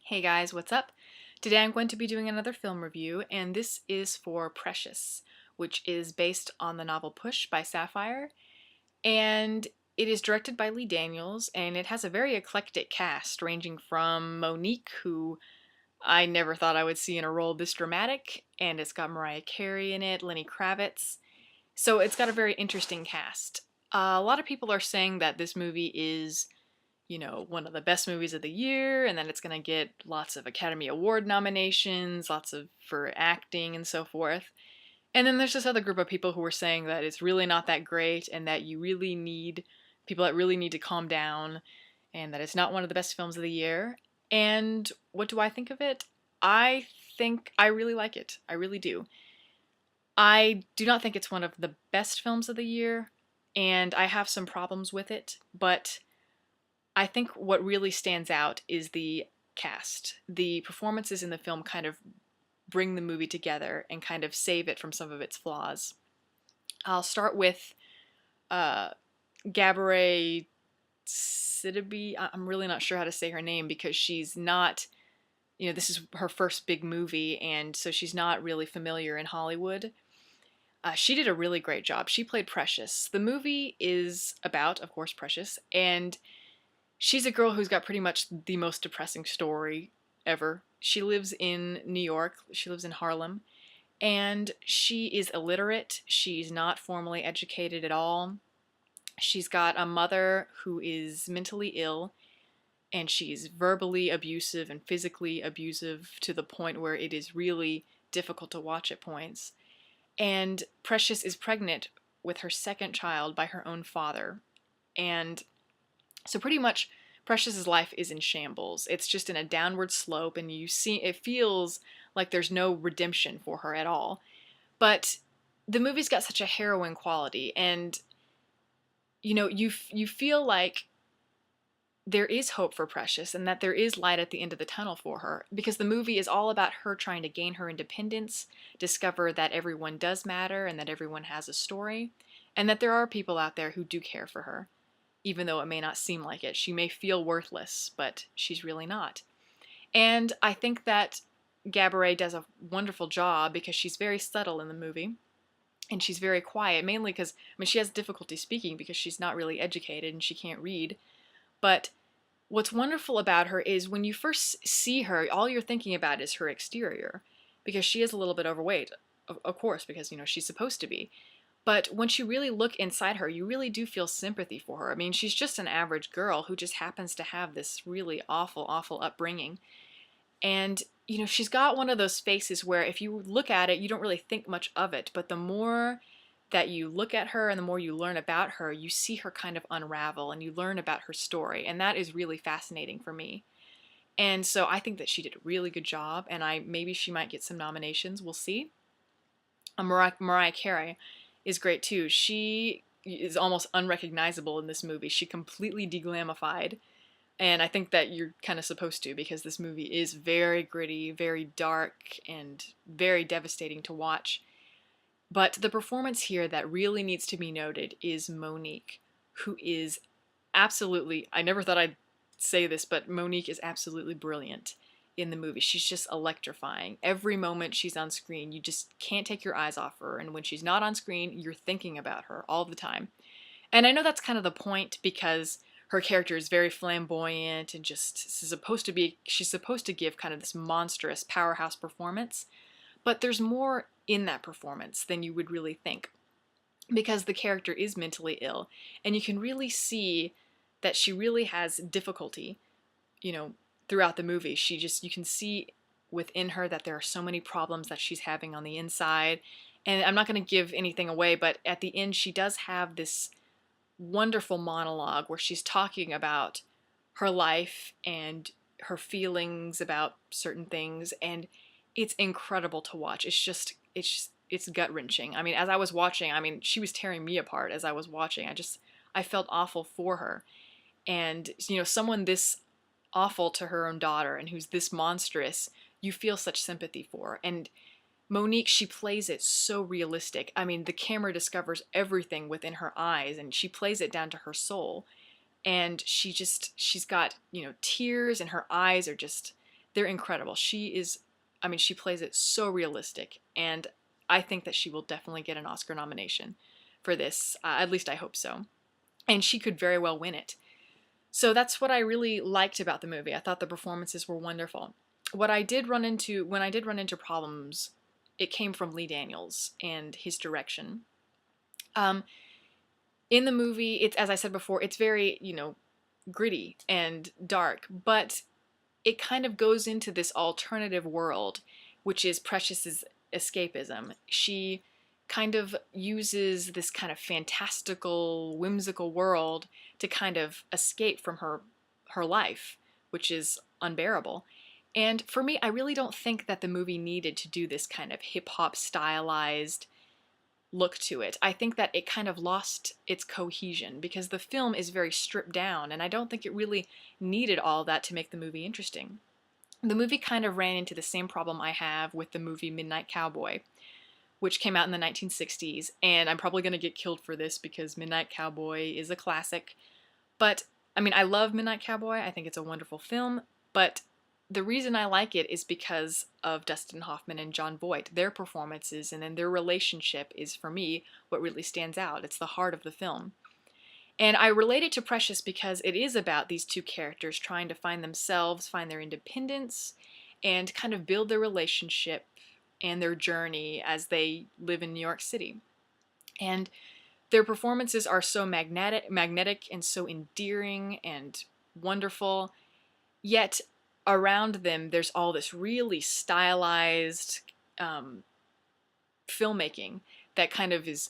Hey guys, what's up? Today I'm going to be doing another film review, and this is for Precious, which is based on the novel Push by Sapphire, and it is directed by Lee Daniels, and it has a very eclectic cast, ranging from Monique, who I never thought I would see in a role this dramatic, and it's got Mariah Carey in it, Lenny Kravitz, so it's got a very interesting cast. A lot of people are saying that this movie is one of the best movies of the year, and then it's going to get lots of Academy Award nominations, lots of for acting and so forth. And then there's this other group of people who are saying that it's really not that great and that you really need people that really need to calm down and that it's not one of the best films of the year. And what do I think of it? I think I really like it. I really do. I do not think it's one of the best films of the year, and I have some problems with it, but I think what really stands out is the cast. The performances in the film kind of bring the movie together and kind of save it from some of its flaws. I'll start with uh, Gabourey Sidibe. I'm really not sure how to say her name because she's not, this is her first big movie, and so she's not really familiar in Hollywood. She did a really great job. She played Precious. The movie is about, of course, Precious, and she's a girl who's got pretty much the most depressing story ever. She lives in New York. She lives in Harlem. And she is illiterate. She's not formally educated at all. She's got a mother who is mentally ill, and she's verbally abusive and physically abusive to the point where it is really difficult to watch at points. And Precious is pregnant with her second child by her own father. And so pretty much Precious's life is in shambles. It's just in a downward slope, and it feels like there's no redemption for her at all. But the movie's got such a harrowing quality, and you feel like there is hope for Precious and that there is light at the end of the tunnel for her, because the movie is all about her trying to gain her independence, discover that everyone does matter and that everyone has a story, and that there are people out there who do care for her. Even though it may not seem like it. She may feel worthless, but she's really not. And I think that Gabourey does a wonderful job because she's very subtle in the movie. And she's very quiet, mainly because, she has difficulty speaking because she's not really educated and she can't read. But what's wonderful about her is when you first see her, all you're thinking about is her exterior. Because she is a little bit overweight, of course, because, she's supposed to be. But once you really look inside her, you really do feel sympathy for her. She's just an average girl who just happens to have this really awful, awful upbringing. And, she's got one of those faces where if you look at it, you don't really think much of it. But the more that you look at her and the more you learn about her, you see her kind of unravel and you learn about her story. And that is really fascinating for me. And so I think that she did a really good job, and maybe she might get some nominations. We'll see. Mariah Carey is great too. She is almost unrecognizable in this movie. She completely deglamified, and I think that you're kind of supposed to, because this movie is very gritty, very dark, and very devastating to watch. But the performance here that really needs to be noted is Monique, who is absolutely, I never thought I'd say this, but Monique is absolutely brilliant in the movie. She's just electrifying. Every moment she's on screen, you just can't take your eyes off her. And when she's not on screen, you're thinking about her all the time. And I know that's kind of the point, because her character is very flamboyant and she's supposed to give kind of this monstrous powerhouse performance. But there's more in that performance than you would really think, because the character is mentally ill, and you can really see that she really has difficulty, throughout the movie. You can see within her that there are so many problems that she's having on the inside. And I'm not going to give anything away, but at the end she does have this wonderful monologue where she's talking about her life and her feelings about certain things, and it's incredible to watch. It's gut-wrenching. As I was watching, she was tearing me apart as I was watching. I felt awful for her. And, someone this awful to her own daughter and who's this monstrous, you feel such sympathy for. And Monique, she plays it so realistic. The camera discovers everything within her eyes, and she plays it down to her soul. And she's got, tears, and her eyes are just they're incredible. She is, I mean, she plays it so realistic, and I think that she will definitely get an Oscar nomination for this. At least I hope so. And she could very well win it. So that's what I really liked about the movie. I thought the performances were wonderful. What I did run into, when I did run into problems, it came from Lee Daniels and his direction. In the movie, it's, as I said before, it's very, gritty and dark, but it kind of goes into this alternative world, which is Precious's escapism. She kind of uses this kind of fantastical, whimsical world to kind of escape from her life, which is unbearable. And for me, I really don't think that the movie needed to do this kind of hip-hop stylized look to it. I think that it kind of lost its cohesion because the film is very stripped down, and I don't think it really needed all that to make the movie interesting. The movie kind of ran into the same problem I have with the movie Midnight Cowboy, which came out in the 1960s, and I'm probably going to get killed for this because Midnight Cowboy is a classic. But, I mean, I love Midnight Cowboy. I think it's a wonderful film, but the reason I like it is because of Dustin Hoffman and Jon Voight. Their performances and then their relationship is, for me, what really stands out. It's the heart of the film. And I relate it to Precious because it is about these two characters trying to find themselves, find their independence, and kind of build their relationship and their journey as they live in New York City. And their performances are so magnetic and so endearing and wonderful, yet around them there's all this really stylized filmmaking that kind of is,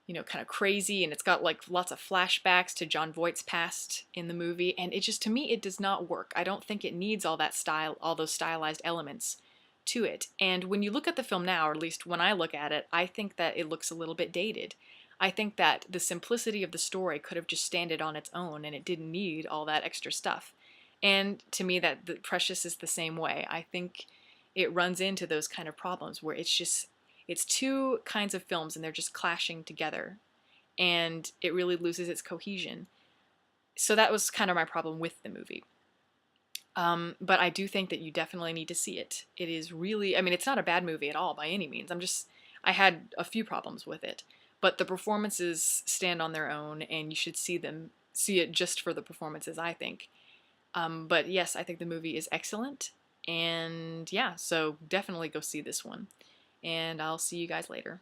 kind of crazy, and it's got like lots of flashbacks to Jon Voight's past in the movie, and it just, to me, it does not work. I don't think it needs all that style, all those stylized elements to it. And when you look at the film now, or at least when I look at it, I think that it looks a little bit dated. I think that the simplicity of the story could have just standed on its own, and it didn't need all that extra stuff. And to me, that the Precious is the same way. I think it runs into those kind of problems where it's two kinds of films and they're just clashing together, and it really loses its cohesion. So that was kind of my problem with the movie. But I do think that you definitely need to see it. It is really, I mean, it's not a bad movie at all by any means. I had a few problems with it, but the performances stand on their own, and you should see it just for the performances, I think. But yes, I think the movie is excellent, and yeah, so definitely go see this one, and I'll see you guys later.